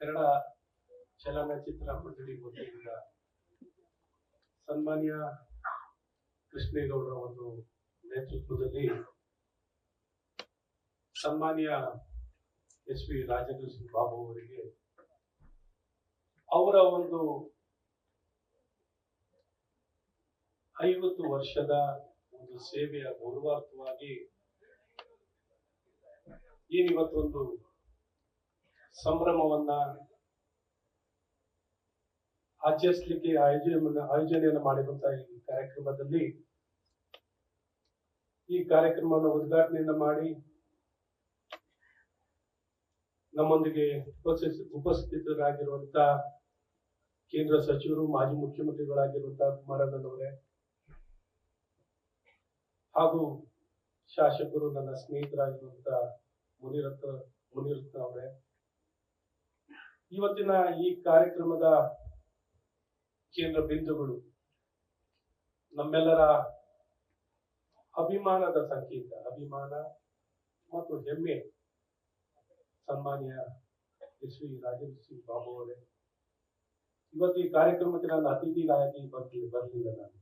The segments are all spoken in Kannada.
ಕನ್ನಡ ಚಲನಚಿತ್ರ ಮಂಡಳಿ ವತಿಯಿಂದ ಸನ್ಮಾನ್ಯ ಕೃಷ್ಣೇಗೌಡರ ಒಂದು ನೇತೃತ್ವದಲ್ಲಿ ಸನ್ಮಾನ್ಯ ಎಸ್.ವಿ. ರಾಜೇಂದ್ರ ಸಿಂಗ್ ಬಾಬು ಅವರಿಗೆ ಅವರ ಒಂದು 50 ವರ್ಷದ ಒಂದು ಸೇವೆಯ ಗೌರವಾರ್ಥವಾಗಿ ಏನಿವತ್ತೊಂದು ಸಂಭ್ರಮವನ್ನ ಆಚರಿಸಲಿಕ್ಕೆ ಆಯೋಜನೆಯನ್ನು ಮಾಡಿರುವಂತಹ ಈ ಕಾರ್ಯಕ್ರಮದಲ್ಲಿ ಈ ಕಾರ್ಯಕ್ರಮವನ್ನು ಉದ್ಘಾಟನೆಯನ್ನ ಮಾಡಿ ನಮ್ಮೊಂದಿಗೆ ಉಪಸ್ಥಿತರಾಗಿರುವಂತಹ ಕೇಂದ್ರ ಸಚಿವರು ಮಾಜಿ ಮುಖ್ಯಮಂತ್ರಿಗಳಾಗಿರುವಂತಹ ಕುಮಾರಣ್ಣನವರೇ ಹಾಗೂ ಶಾಸಕರು ನನ್ನ ಸ್ನೇಹಿತರಾಗಿರುವಂತಹ ಮುನಿರತ್ನ ಅವರೇ, ಇವತ್ತಿನ ಈ ಕಾರ್ಯಕ್ರಮದ ಕೇಂದ್ರ ಬಿಂದುಗಳು ನಮ್ಮೆಲ್ಲರ ಅಭಿಮಾನದ ಸಂಕೇತ, ಅಭಿಮಾನ ಮತ್ತು ಹೆಮ್ಮೆ ಸನ್ಮಾನ್ಯ ಎಸ್.ವಿ. ರಾಜೇಂದ್ರ ಸಿಂಗ್ ಬಾಬು ಅವರೇ, ಇವತ್ತು ಈ ಕಾರ್ಯಕ್ರಮಕ್ಕೆ ನಾನು ಅತಿಥಿಯಾಗಿ ಬರಲಿಲ್ಲ. ನಾನು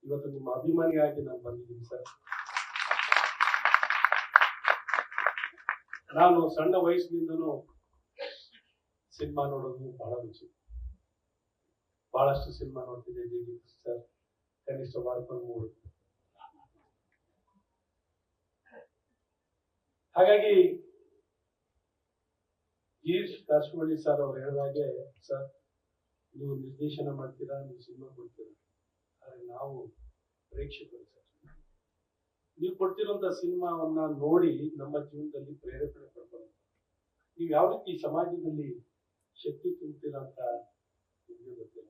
ಇವತ್ತು ನಿಮ್ಮ ಅಭಿಮಾನಿಯಾಗಿ ನಾನು ಬಂದಿದ್ದೀನಿ ಸರ್. ನಾನು ಸಣ್ಣ ವಯಸ್ಸಿನಿಂದನೂ ಸಿನಿಮಾ ನೋಡೋದು ಬಹಳ ರುಚಿ, ಬಹಳಷ್ಟು ಸಿನಿಮಾ ನೋಡ್ತಿದ್ದೆ ಸರ್. ಕನಿಷ್ಠ ವಾರಕ್ಕೊಂದು 3. ಹಾಗಾಗಿ ಗಿರೀಶ್ ಕಾಸರವಳ್ಳಿ ಸರ್ ಅವ್ರು ಹೇಳಿದಾಗೆ, ಸರ್ ನೀವು ನಿರ್ದೇಶನ ಮಾಡ್ತೀರಾ, ನೀವು ಸಿನಿಮಾ ಕೊಡ್ತೀರಾ, ಆದ್ರೆ ನಾವು ಪ್ರೇಕ್ಷಕರು ಸರ್. ನೀವು ಕೊಡ್ತಿರುವಂತ ಸಿನಿಮಾವನ್ನ ನೋಡಿ ನಮ್ಮ ಜೀವನದಲ್ಲಿ ಪ್ರೇರೇಪಣೆ ಪಡ್ಕೊಂಡು ನೀವು ಯಾವ ರೀತಿ ಸಮಾಜದಲ್ಲಿ ಶಕ್ತಿ ತುಂಬುತ್ತೀರಾ ಅಂತ ನಿಮಗೆ ಗೊತ್ತಿಲ್ಲ.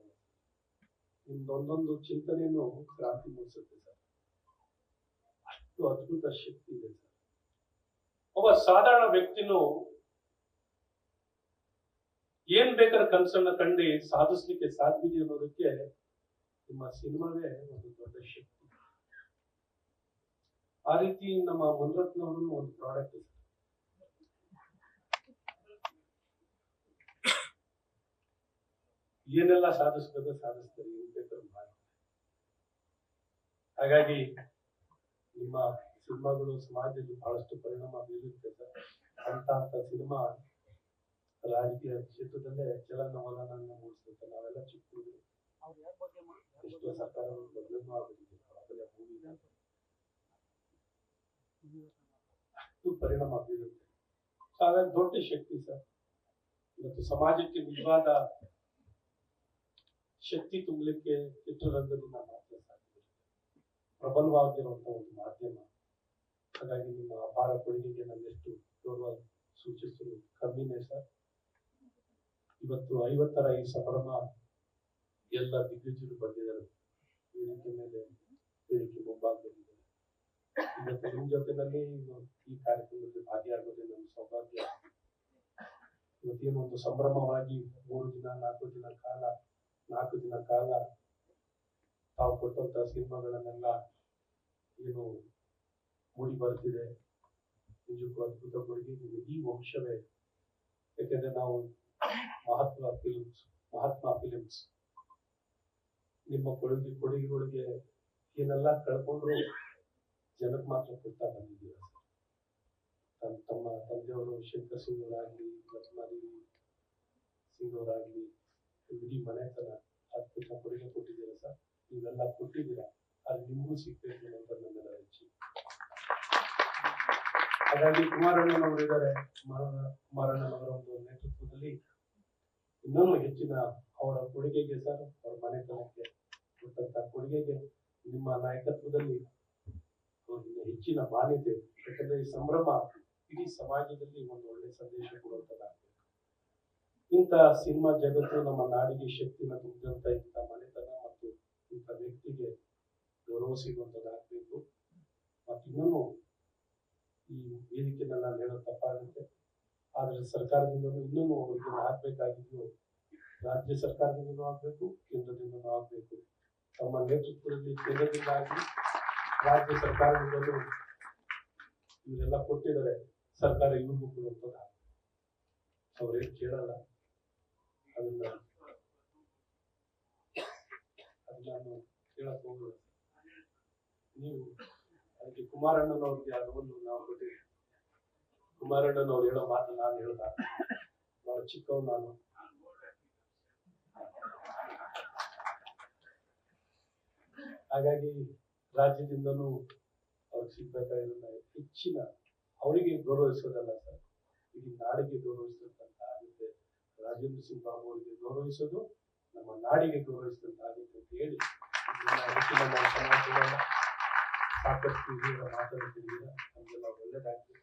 ನಿಮ್ದೊಂದೊಂದು ಚಿಂತನೆಯನ್ನು ಕ್ರಾಂತಿ ಮೂಡಿಸುತ್ತೆ ಸರ್. ಅಷ್ಟು ಅದ್ಭುತ ಶಕ್ತಿ ಇದೆ ಸರ್. ಒಬ್ಬ ಸಾಧಾರಣ ವ್ಯಕ್ತಿನೂ ಏನ್ ಬೇಕಾದ್ರೆ ಕನಸನ್ನ ಕಂಡು ಸಾಧಿಸ್ಲಿಕ್ಕೆ ಸಾಧ್ಯವಿದೆ ಅನ್ನೋದಕ್ಕೆ ನಿಮ್ಮ ಸಿನಿಮಾವೇ ಒಂದು ದೊಡ್ಡ ಶಕ್ತಿ. ಆ ರೀತಿ ನಮ್ಮ ಮುನಿರತ್ನವರು ಒಂದು ಪ್ರಾಡಕ್ಟ್ ಇದೆ. ಏನೆಲ್ಲ ಸಾಧಿಸ್ಬೇಕು ಸಾಧಿಸ್ತಾರೆ, ಏನ್ ಬೇಕಾದ್ರೂ ಮಾಡಿ. ಹಾಗಾಗಿ ನಿಮ್ಮ ಸಿನಿಮಾಗಳು ಸಮಾಜದಲ್ಲಿ ಬಹಳಷ್ಟು ಪರಿಣಾಮ ಬೀರುತ್ತೆ ಸರ್. ಅಂತ ಸಿನಿಮಾ ರಾಜಕೀಯ ಕ್ಷೇತ್ರದಲ್ಲೇ ಚಲನವಲನವನ್ನು ಮೂಡಿಸುತ್ತೆ. ನಾವೆಲ್ಲ ಚಿಕ್ಕ ಎಷ್ಟೋ ಸರ್ಕಾರಗಳು ಬದಲೂ ಆಗುತ್ತಿದೆ, ಅಷ್ಟು ಪರಿಣಾಮ ಬೀರುತ್ತೆ. ಹಾಗಾಗಿ ದೊಡ್ಡ ಶಕ್ತಿ ಸರ್. ಇವತ್ತು ಸಮಾಜಕ್ಕೆ ನಿಜವಾದ ಶಕ್ತಿ ತುಂಬಲಿಕ್ಕೆ ಚಿತ್ರರಂಗದಿಂದ ಮಾತ್ರ ಸಾಧ್ಯ, ಪ್ರಬಲವಾಗಿರುವಂತಹ ಒಂದು ಮಾಧ್ಯಮ. ಹಾಗಾಗಿ ನಿಮ್ಮ ಅಪಾರ ಕೊಡುಗೆಗೆ ನನ್ನೆಷ್ಟು ಗೌರವ ಸೂಚಿಸಲು ಕಮ್ಮಿನೇ ಸರ್. ಇವತ್ತು 50ರ ಈ ಸಂಭ್ರಮ ಎಲ್ಲ ದಿಗ್ಗಜರು ಬಂದಿದ್ದಾರೆ, ವೇದಿಕೆ ಮೇಲೆ, ವೇದಿಕೆ ಮುಂಭಾಗದಲ್ಲಿದ್ದಾರೆ. ಇವತ್ತು ನಿಮ್ಮ ಜೊತೆನಲ್ಲಿ ಈ ಕಾರ್ಯಕ್ರಮದಲ್ಲಿ ಭಾಗಿಯಾಗೋದೇ ನಮ್ಮ ಸೌಭಾಗ್ಯ. ಇವತ್ತೇನು ಒಂದು ಸಂಭ್ರಮವಾಗಿ 3 ದಿನ 4 ದಿನ ಕಾಲ ತಾವು ಕೊಟ್ಟಂತ ಸಿನಿಮಾಗಳನ್ನೆಲ್ಲ ಏನು ಮೂಡಿ ಬರ್ತಿದೆ, ನಿಜಕ್ಕೂ ಅದ್ಭುತ ಕೊಡುಗೆ ಈ ವಂಶವೇ. ಯಾಕೆಂದ್ರೆ ನಾವು ಮಹಾತ್ಮ ಫಿಲಿಮ್ಸ್ ನಿಮ್ಮ ಕೊಡುಗೆಗಳಿಗೆ ಏನೆಲ್ಲ ಕಳ್ಕೊಂಡ್ರು ಜನಕ್ಕೆ ಮಾತ್ರ ಕೊಡ್ತಾ ಬಂದಿದ್ದೀರ. ತಮ್ಮ ತಂದೆಯವರು ಶಂಕರ್ ಸಿಂಗ್ ಅವರಾಗ್ಲಿ, ಲಕ್ಷ್ಮಾದೇವಿ ಸಿಂಗ್ ಅವರಾಗ್ಲಿ, ಇಡೀ ಮನೆತನ ಅದ್ಭುತ ಕೊಡುಗೆ ಕೊಟ್ಟಿದ್ದೀರ ಸರ್. ನೀವೆಲ್ಲ ಕೊಟ್ಟಿದ್ದೀರಾ, ಅದು ನಿಮಗೂ ಸಿಗ್ಬೇಕು ಅಂತ ನನ್ನೆಲ್ಲ ಹೆಚ್ಚು. ಹಾಗಾಗಿ ಕುಮಾರಣ್ಣನವರು ಇದ್ದಾರೆ, ಕುಮಾರಣ್ಣನವರ ಒಂದು ನೇತೃತ್ವದಲ್ಲಿ ಇನ್ನೊಂದು ಹೆಚ್ಚಿನ ಅವರ ಕೊಡುಗೆಗೆ ಸರ್, ಅವರ ಮನೆತನಕ್ಕೆ ಕೊಟ್ಟಂತ ಕೊಡುಗೆಗೆ ನಿಮ್ಮ ನಾಯಕತ್ವದಲ್ಲಿ ಹೆಚ್ಚಿನ ಮಾನ್ಯತೆ. ಯಾಕಂದ್ರೆ ಈ ಸಂಭ್ರಮ ಇಡೀ ಸಮಾಜದಲ್ಲಿ ಒಂದು ಒಳ್ಳೆ ಸಂದೇಶ ಕೊಡುವಂತದ್ದಾಗಬೇಕು. ಇಂಥ ಸಿನಿಮಾ ಜಗತ್ತು ನಮ್ಮ ನಾಡಿಗೆ ಶಕ್ತಿನ ತುಂಬಿದಂತ ಇಂಥ ಮನೆತನ ಮತ್ತು ಇಂಥ ವ್ಯಕ್ತಿಗೆ ಗೌರವ ಸಿಗುವಂತದ್ದಾಗಬೇಕು. ಮತ್ತು ಇನ್ನೂ ಈ ವೇದಿಕೆನ ನಾನು ಹೇಳೋದು ತಪ್ಪಾಗುತ್ತೆ, ಆದ್ರೆ ಸರ್ಕಾರದಿಂದಲೂ ಇನ್ನೂ ಅವರಿಗೆ ಆಗ್ಬೇಕಾಗಿದ್ದು ರಾಜ್ಯ ಸರ್ಕಾರದಿಂದಲೂ ಆಗ್ಬೇಕು, ಕೇಂದ್ರದಿಂದಲೂ ಆಗ್ಬೇಕು. ತಮ್ಮ ನೇತೃತ್ವದಲ್ಲಿ ಕೇಂದ್ರದಿಂದ ಆಗಲಿ ರಾಜ್ಯ ಸರ್ಕಾರದಿಂದಲೂ ಇವರೆಲ್ಲ ಕೊಟ್ಟಿದ್ದಾರೆ, ಸರ್ಕಾರ ಇವ್ರಿಗೂ ಕೊಡುವಂಥದ್ದು. ಅವ್ರೇನು ಕೇಳಲ್ಲ. ಅದನ್ನ ನಾನು ಕೇಳಕ್ ಹೋಗಲ್ಲ. ನೀವು ಅದಕ್ಕೆ ಕುಮಾರಣ್ಣನವ್ರಿಗೆ ಆ ರೋಲ್ ನಾವು ಕೊಟ್ಟಿದ್ದೀವಿ. ಕುಮಾರಣ್ಣನವ್ರು ಹೇಳೋ ಮಾತು ನಾನು ಹೇಳ್ದ, ಬಹಳ ಚಿಕ್ಕವ್ ನಾನು. ಹಾಗಾಗಿ ರಾಜ್ಯದಿಂದನೂ ಅವ್ರಿಗೆ ಸಿಗ್ಬೇಕಾಗಿರೋ ಹೆಚ್ಚಿನ ಅವರಿಗೆ ಗೌರವಿಸೋದಲ್ಲ ಸರ್, ಇಡೀ ನಾಡಿಗೆ ಗೌರವಿಸಿದಂತ ಆಗುತ್ತೆ. ರಾಜೇಂದ್ರ ಸಿಂಗ್ ಬಾಬು ಅವರಿಗೆ ಗೌರವಿಸೋದು ನಮ್ಮ ನಾಡಿಗೆ ಗೌರವಿಸಿದಂತ ಆಗುತ್ತೆ ಅಂತ ಹೇಳಿ ಹೆಚ್ಚಿನ ಸಮಾಜ ಸಾಕಷ್ಟು ಮಾತಾಡ್ತಿದ್ದೀರಾ, ನಮಗೆಲ್ಲ ಒಳ್ಳೆದಾಗ್ತದೆ.